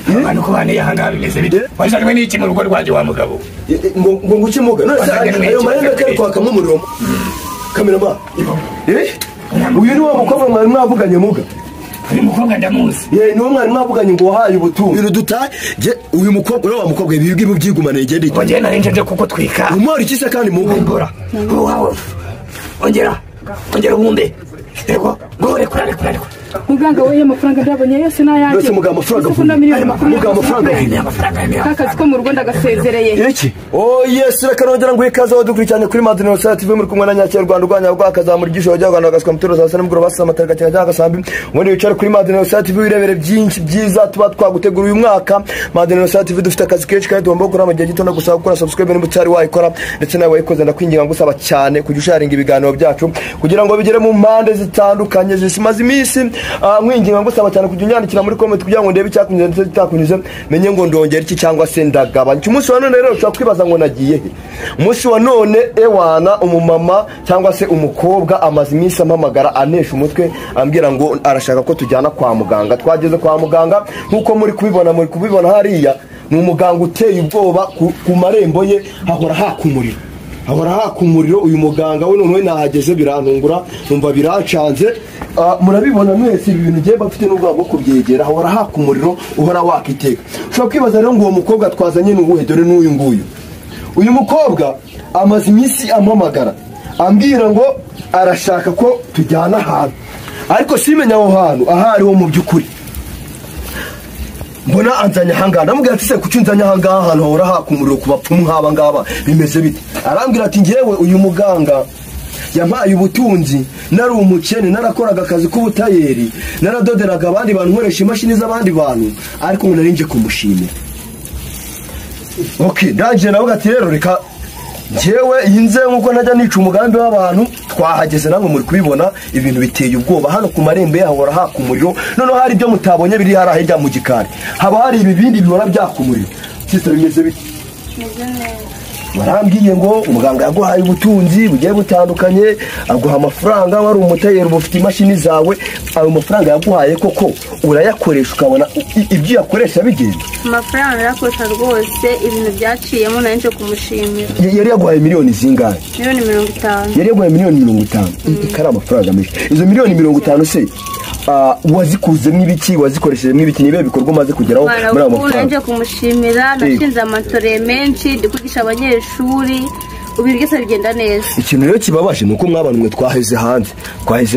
abantu ko bane yahanga bimeze bite washakwe n'iki mu rugo rwaje wa mugabo ngo ngukimuga none ayo mahembe kari kwakamo umuriro kamerama uyu ni wa mukobwa mwari mwavuganye muga uyu mukobwa ndamuzi niwo mwari mwavuganye ngo wahaye ubutumwa ibintu dutaye uyu mukobwa uri wa mukobwa ibibwi byigumana igende ongera narinje kuko twika umwari kisa kandi mugura ongera ubumbe yego gore kurare muganga we amafaranga ndabonye yose nayanjye yose muga amafaranga kakazi ko mu rugo ndagasezereye iki yes rakarongera ngo ikaze wadukurikirane kuri Madino Sat TV muri kumwe na Nyakira Rwanda urwanya rwakazamura igisho wajya Rwanda gaswa mutoro za n'umugoro basa amatarika cyangwa gasambi ubundi wicara kuri Madino Sat TV wirebere byinshi byiza tuba twagutegura uyu mwaka Madino Sat TV dufite akazi kenshi kandi tugomba gukora mu gihe gito no gusaba gukora subscribe n'imbu cyari wayikora ndetse nawe wayikoze ndakwinginga ngusaba cyane kujya usharinga ibiganiro byacu kugira ngo bigere mu mpande zitandukanye zisimaze iminsi mwinginga ngusaba cyane kujya unyandikira muri comment kugira ngo ndebe icyakunyuze ndetse kitakunyuze menye ngo ndongera iki cyangwa se ndagabanya umunsi wa none rero ushobora kwibaza ngo nagiye he umunsi wa none ewana umumama cyangwa se umukobwa amaze iminsi amamagara anesha umutwe ambwira ngo arashaka ko tujyana kwa muganga twageze kwa muganga nkuko muri kubibona hariya ni umuganga uteye ubwoba ku marembo ye hahora hakumuriro uyu muganga we none nahageze birantungura numva birancanze murabibona mwese ibi bintu giye bafite n'ubwo bwo kubyegera hahora hakumuriro uhora wakiteka ushobora kwibaza rero ngo uwo mukobwa twazanye n'ubuhe dore n'uyu nguyu uyu mukobwa amaze iminsi amamagara ambwira ngo arashaka ko tujyana ahantu ariko simenya aho hantu ahariho mu by'ukuri mbona anzanya hangana namubwira ati se kuki unzanya hangana ahantu hahora hakumuriro ku bapfumu nk'aba ngaba bimeze bite arambwira ati ngewe uyu muganga yampaye ubutunzi nari umukene narakoraga akazi k'ubutayeri naradoderaga abandi bantu nkoresha imashini z'abandi bantu ariko ngo narinje kumushimira ndaje navuga ati rero reka ngewe yinze nkuko najya nica umugambi w'abantu twahageze namwe muri kubibona ibintu biteye ubwoba hano ku marembo yahora hakumuriro noneho hari ibyo mutabonye biri hari ahirya mu gikari haba hari ibibindi bihora byakumuriro sisa bimeze bite barambwiye ngo umuganga yaguhaye ubutunzi bugiye butandukanye aguha amafaranga wari umutayeri ufite imashini zawe ayo mafaranga yaguhaye koko urayakoresha ukabona ibyo yakoresha bigenda amafaranga yakoresha rwose ibintu byaciyemo narinje kumushimira yari yaguhaye miliyoni zingahe miliyoni 50 yari yaguhaye miliyoni 50 ikara amafaranga menshi izo miliyoni 50 se wazikuzemo ibiki wazikoresheje ibiki nibe bikorwa maze kugeraho muri abo mafaranga narinje kumushimira nashinze amatore menshi ndikugisha abanyeshuri ubiri byose bigenda neza ikintu rero kibabaje nuko mwabanumwe twaheze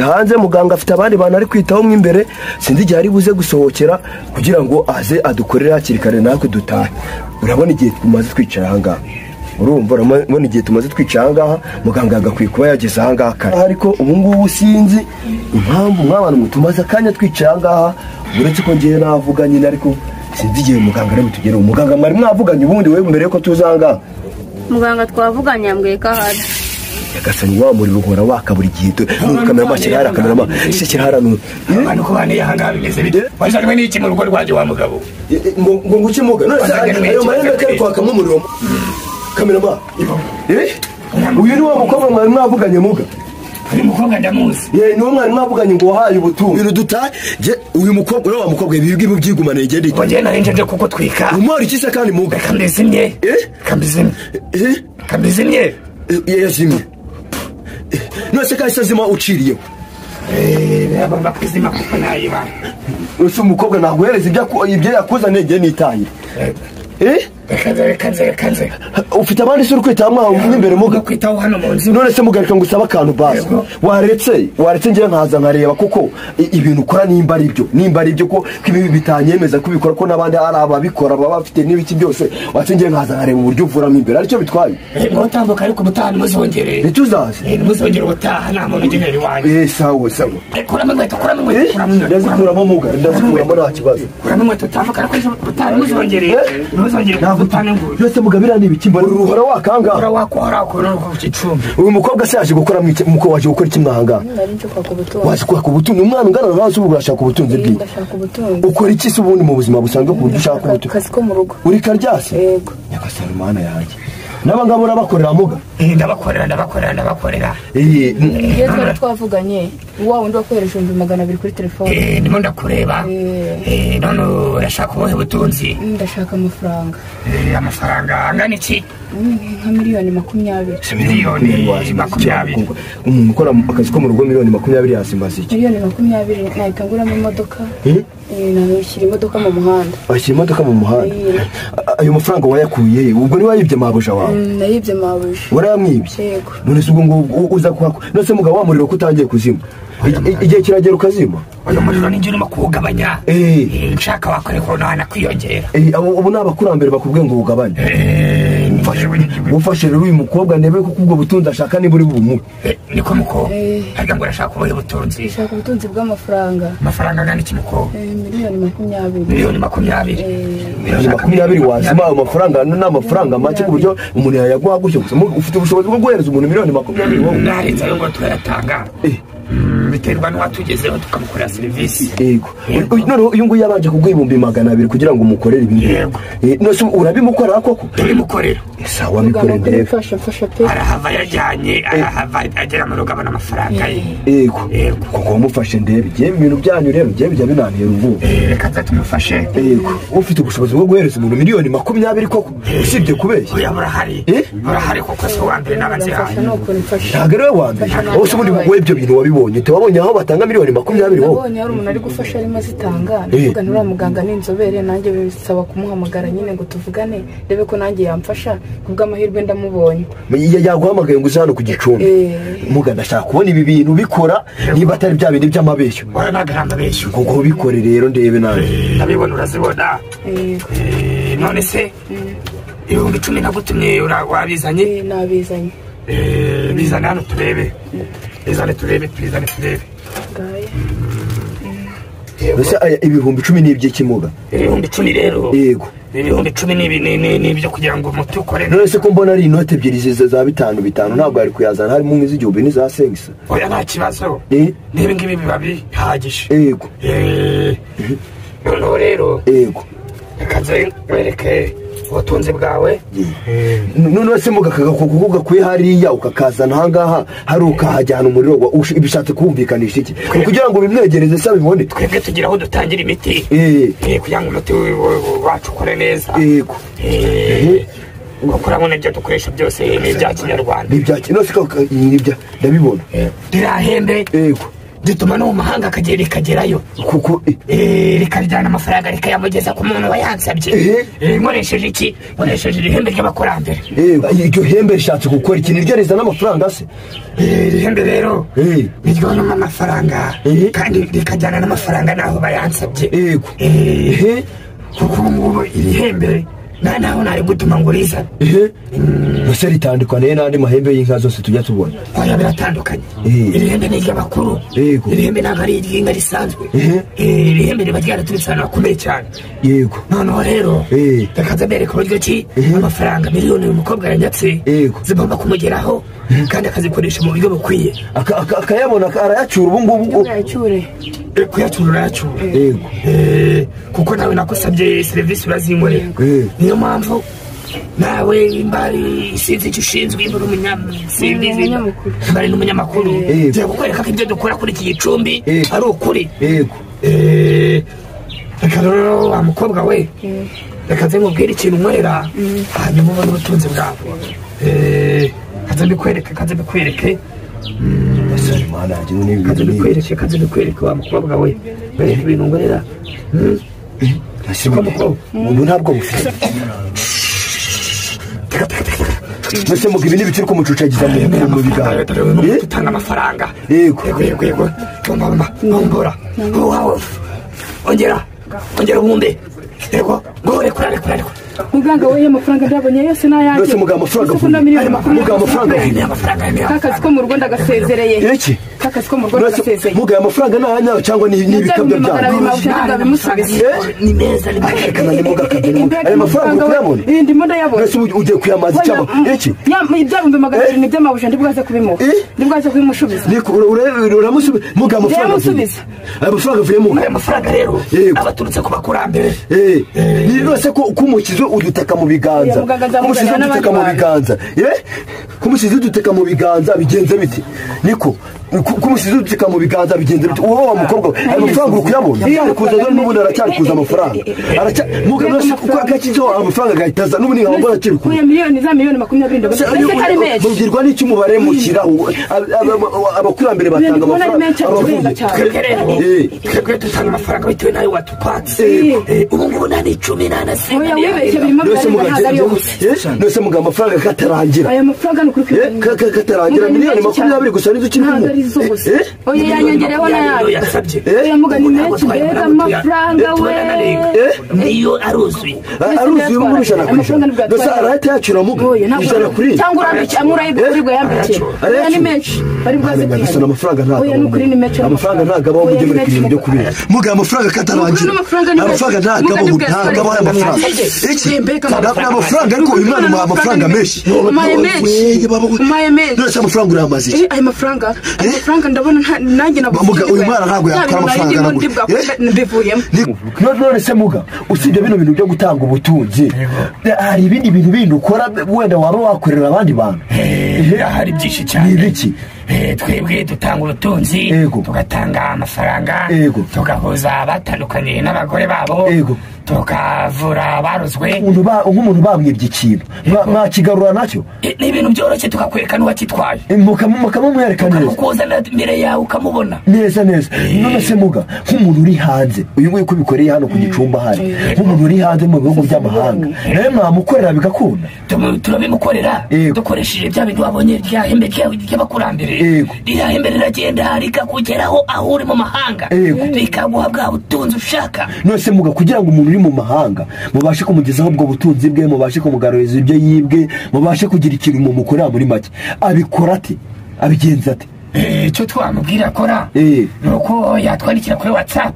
hanze muganga afite abandi bantu ari kwitaho mu imbere sindi gihe ari buze gusohokera kugira ngo aze adukorere hakiri kare natwe dutahe urabona igihe tumaze twicara ahangaha urumva urabona igihe tumaze twicara ahangaha muganga agakwiye kuba yageze ahangaha kare ariko ubu ngubu sinzi impamvu mwabanumwe tumaze akanya twicara ahangaha uretse ko ngiye navuga nyine ariko sinzi igihe muganga ari butugere umuganga mwari mwavuganye ubundi we mbere yuko tuza ahangaha muganga twavuganye yambwiye ko ahari yagasanye wa muri ruhora waka buri gihe kamera mashyira hari kamera mashyira harano abantu ko bane yahanga bimeze bite washakwe n'iki mu rugo rwaje wa mugabo ngo ngukimuga none ayo mahembe kari kwakamo umuriro kamera uyu ni wa mukobwa mwari mwavuganye muga uyu mukobwa ndamuzi niwo mwari mwavuganye ngo wahaye ubutumwa ibintu dutaye uyu mukobwa uri wa mukobwa ibibwi byigumana igende ongera narinje kuko twika umwari kisa kandi muga kambizimye yazimye nose kahise azima uciriyeho bagomba kwizima kuko nayiba ese umukobwa naguhereza ibyo yakuzaniye ngiye nitahira kanze ufite abandi se uri kwitaho mwaho imbere muga kwitaho hano mu nzu none se mugarika ngo usaba akantu basi waretse ngiye nkaza nkareba kuko ibintu ukora nimba ari byo ko ibi bitanyemeza kubikora ko n'abandi ari ababikora baba bafite n'ibiki byose watse ngiye nkaza nkareba uburyo uvuramo imbere aricyo bitwaye ngo utambuka ariko ubutaha nimuzongere ntituzaze nimuzongere ubutaha nta muntu ugenera iwanyu sawa kuramo inkweto ndazikuramo muga ndazikuramo nta kibazo kuramo inkweto utambuka ariko ubutaha nimuzongere byose mugabira ni ibiki mbona uruhora wakanga wakora ku gicumbi uyu mukobwa se yaje gukora muko waje gukora iki mwahanga waje kwaka ubutunzi umwana ungana nawe se urashaka ubutunzi bw'iki ukora iki se ubundi mu buzima busanzwe ku buryo ushaka ubutunzi akazi ko mu rugo uri karyase yego nyagasani mana yanjye n'abangabo urabakorera muga ndabakorera iyo twari twavuganye wa wundi wakohereje 200 kuri telefone. Ndimo ndakureba. None urashaka ubuhe butunzi? Ndashaka amafaranga. Amafaranga angana iki? Nka miliyoni 20. Miliyoni 20. Umuntu ukora akazi ko mu rugo miliyoni 20 yasimbaza iki? Miliyoni 20 nahita nguramo imodoka. Nashyira imodoka mu muhanda. Washyira imodoka mu muhanda? Ayo mafaranga wayakuye ubwo ni wayibye mabuja wawe? Nayibye mabuja. Warayamwibye? Yego. None se ubwo ngo uza kuhako nose mugabo wamuriro kutangiye kuzima igihe kiragera ukazima? Uyu muriro ninjye urimo kuwugabanya. Nshaka wakore ko nana kwiyongera. Ubu n'abakurambere bakubwiye ngo ugabanye. Ufashe rero uyu mukobwa ndebe ko kubwo butunzi ashaka niba uri bumuhe. Niko mukobwa harya ngo urashaka ubuhe butunzi? Nshaka ubutunzi bw'amafaranga. Amafaranga angana iki mukobwa? Miliyoni 20. Miliyoni 20. Miliyoni 20 wazima ayo mafaranga n'amafaranga make ku buryo umuntu yayaguha gutyo gusa ufite ubushobozi bwo guhereza umuntu miliyoni 20 wowe? Narenza yo ngo turayatanga. Biterwa n'uwatugezeho tukamukorera serivisi. Yego. None uyu nguyu yabanje kugwibumbi 200 kugira ngo umukorere ibintu. Nose urabimukora koko? Turimukorera. Sawa mikore ndebe. Fasha pe. Arahava yajyanye, arahava agera mu rugabo n'amafaranga ye. Yego. Kuko wamufashe ndebe. Giye ibintu byanyu rero giye bijya binaniye ubu. Reka tumufashe. Yego. Ufite ubushobozi bwo guhereza umuntu miliyoni 20 koko usibye kubeshya. Oya burahari. Burahari koko so wambere n'abanzi hawe. Ntabwo rero wambere. Ose ubundi wowe ibyo bintu wabibonye. Wabonye aho batanga miliyoni 20 wowe? Nabonye hari umuntu ari gufasha arimo azitanga. Ndavuga ntura muganga n'inzobere nanjye bisaba kumuhamagara nyine ngo tuvugane ndebe ko nanjye yamfasha kubwo amahirwe ndamubonye. Yaguhamagaye ngo uzano ku Gicumbi. Muga ndashaka kubona ibi bintu bikora niba atari bya bindi by'amabeshyo. Ora nagaramba besho. Kuko bikore rero ndebe nawe. Nabibona urazibona. None se 10 nagutumye wabizanye? Nabizanye. Bizana hano turebe. Bizane turebe. Ese ibihumbi 10 n'iby'ikimuga? Ibihumbi 10 rero. Yego. Ibihumbi 10 n'ibyo kugira ngo umuti ukore. None se ko mbona ari inote ebyiri za 5 ntabwo ari kuyazana harimo nk'iz'igihumbi n'iza 5. Oya nta kibazo. Niba ngibi bibabi hagije. Yego. None rero. Yego. Kaze wereke ubutunzi bwawe. None se muga kuvuga kuye hariya ukakazana hangaha hari ukahajyana umuriro ibishatse kumvikanisha iki kugira ngo bimwegereze se bibone twebwe tugira aho dutangira imiti kugira ngo umuti wacu ukore neza. Yego. Ukuramo n'ibyo dukoresha byose n'ibya kinyarwanda. N'ibya n'ibya ndabibona. Dirahembe. Yego. Dutuma no mu mahanga akagerayo kuko rikarijyana amafaranga rikayamugeza ku muntu wayansabye. Nkoresheje iki? Nkoresheje ihembe ry'abakurambere. Iryo hembe rishatse gukora iki? Niryo rizana amafaranga se? Ihembe rero niryo noma amafaranga kandi rikajyana n'amafaranga naho bayansabye. Yego. Kuko ngubu iri hembe naho nari gutuma ngo riza. Nose ritandukanye n'andi mahembe y'inka zose tujya tubona? Oya biratandukanye. Iri hembe ni iry'abakuru. Iri hembe ntabwo ari iry'inka risanzwe. Iri hembe riba ryaraturutse ahantu hakomeye cyane. Yego. Noneho rero reka mbereka uburyo ki amafaranga miliyoni uyu mukobwa yanyatse zigomba kumugeraho kandi akazikoresha mu buryo bukwiye. Akayabona arayacyura ubu ngubu? Kuyacyura urayacyura. Yego. Kuko nawe nakusabye serivisi urazinkorera. Niyo mpamvu nawe imbari sinzi icyo ushinzwe imbari n'umunyamakuru ngiye kukwereka ko ibyo dukora kuri iki Gicumbi ari ukuri. Yego. Reka rero wa mukobwa we reka nze nkubwire ikintu unkorera hanyuma ubone ubutunzi bwawe. Kaze mbikwereke kaze mbikwereke wa mukobwa we wereka ibintu unkorera. ubu ntabwo bufite Nose mugibi n'ibiciro ko mucucagiza mu biganga. Tutanga amafaranga. Yego. Mama, mbora. Ongera umbe. Yego, gore kurare. Muganga we amafaranga ndabonye yose nayanjye. Nose muga amafaranga. Kakazi ko mu Rwanda gasezereye. Iki? Kakazi ko mu Rwanda gasezereye. Muga amafaranga nahanya cyangwa ni ibikabyo byawe. Ni meza ni muga kabiri. Ayo mafaranga kuyabona. Ndimo ndayabona. Nose uje kuyamaza cyangwa iki? Ibyabumbe magana ni by'amabusha ndibwaze kubimuha. Ndibwaze kubimushubiza. Niko uramusubiza muga amafaranga. Ayo mafaranga vuye mu. Ayo mafaranga rero abaturutse ku bakurambere. Ni rwose ko kumukizo udutaka mu biganza. Kumukizo udutaka mu biganza. kumusize duteka mu biganza bigenze bite niko kumusize duteka mu biganza bigenze bite uwo mukobwa ayo mafaranga uri kuyabona ari kuza dore n'ubundi aracyari kuza amafaranga mugabo kuko agakizo amafaranga gahitaza n'ubundi nkaba mbona kiri kuza miliyoni za miliyoni 20 ndetse kari menshi mubwirwa n'icyo umubare mushyiraho abakurambere batanga amafaranga twebwe dutanga amafaranga bitewe nayo watupatse ubu ngubu nani 18 oya wibeshye birimo nose mugabo amafaranga katarangira aya mafaranga ni kuri katarangira miliyoni 20 gusa nizo kiri kumwe oya yanyongereho nayo yasabye oya mugani menshi mbega amafaranga we niyo aruzuye umubishana kwishyura gusa arahita yacura mugo ijana kuri cyangwa amurayibwo yambikira oya ni menshi bari bwaze gusa amafaranga ntabwo oya nukuri ni menshi amafaranga ntabwo abaho mujye muri ibintu byo kubera muga amafaranga katarangira amafaranga ntabwo abaho amafaranga iki amafaranga ariko uyu mwana umuha amafaranga menshi umaye menshi nose amafaranga uramaze aya mafaranga ndabona nanjye nabo muga uyu mwana ntabwo yakora amafaranga mbivuyemo none se muga usibye bino bintu byo gutanga ubutunzi hari ibindi bintu bindi ukora wenda waba wakorera abandi bantu hari byinshi cyane ibiki twebwe dutanga ubutunzi tugatanga amafaranga tugahuza abatandukanye n'abagore babo tukavura abarozwe nk'umuntu bamwibye ikintu mwakigarura nacyo ni ibintu byoroshye tukakwereka n'uwakitwaye mukamumwereka neza ukuzana imbere yawe ukamubona neza none se muga nk'umuntu uri hanze uyu nguyu ko ubikoreye hano ku Gicumba hari nk'umuntu uri hanze mu bihugu by'amahanga nawe mwamukorera bigakunda turabimukorera dukoresheje bya bintu wabonye rya hembe ry'abakurambere rya hembe riragenda rikakugeraho aho uri mu mahanga rikaguha bwa butunzi ushaka none se muga kugira ngo umuntu uri mu mahanga mubashe kumugezaho ubwo butunzi bwe mubashe kumugaruriza ibyo yibwe mubashe kugira ikintu mumukorera muri make abikora ate abigenza ate icyo twamubwira akora nuko yatwandikira kuri WhatsApp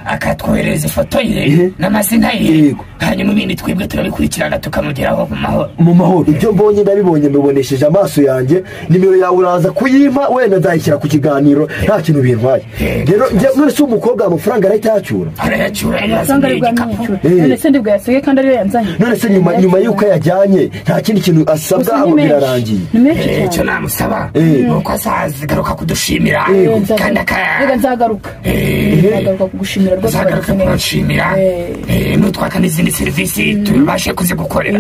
akatwohereza ifoto ye n'amazina ye hanyuma ibindi twebwe turabikurikirana tukamugeraho mu mahoro ibyo mbonye ndabibonye mubonesheje amaso yanjye nimero yawe uraza kuyimpa wenda nzayishyira ku kiganiro nta kintu bintwaye rero none se umukobwa amafaranga aracyacura amafaranga ari bwamwishyura none se ndibwo yasigaye kandi ariyo yanzanye none se nyuma y'uko yajyanye nta kindi kintu asabwa birarangiye icyo namusaba nuko azaza garuka kudushimira kandi nzagaruka kugushimira rwose kugushimira nutwaka n'izindi serivisi tubashe kuzigukorera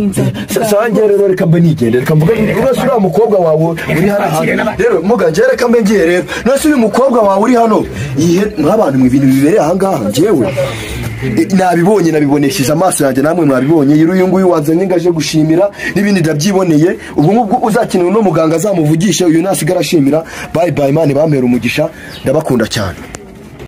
sange rero reka mbe nigende reka mvuga rwose uriya mukobwa wawe uri hano rero muganje reka mbe ngiye rero nose uyu mukobwa wawe uri hano ihe nk'abantu mu bintu bibereye ahangaha njyewe nabibonye nabibonesheje amaso yanjye namwe mwabibonye uyu nguyu wazanye ngaje gushimira n'ibindi ndabyiboneye ubwo ngubwo uzakenera no muganga azamuvugisha uyu nasigara ashimira bye bye imana bampera umugisha ndabakunda cyane.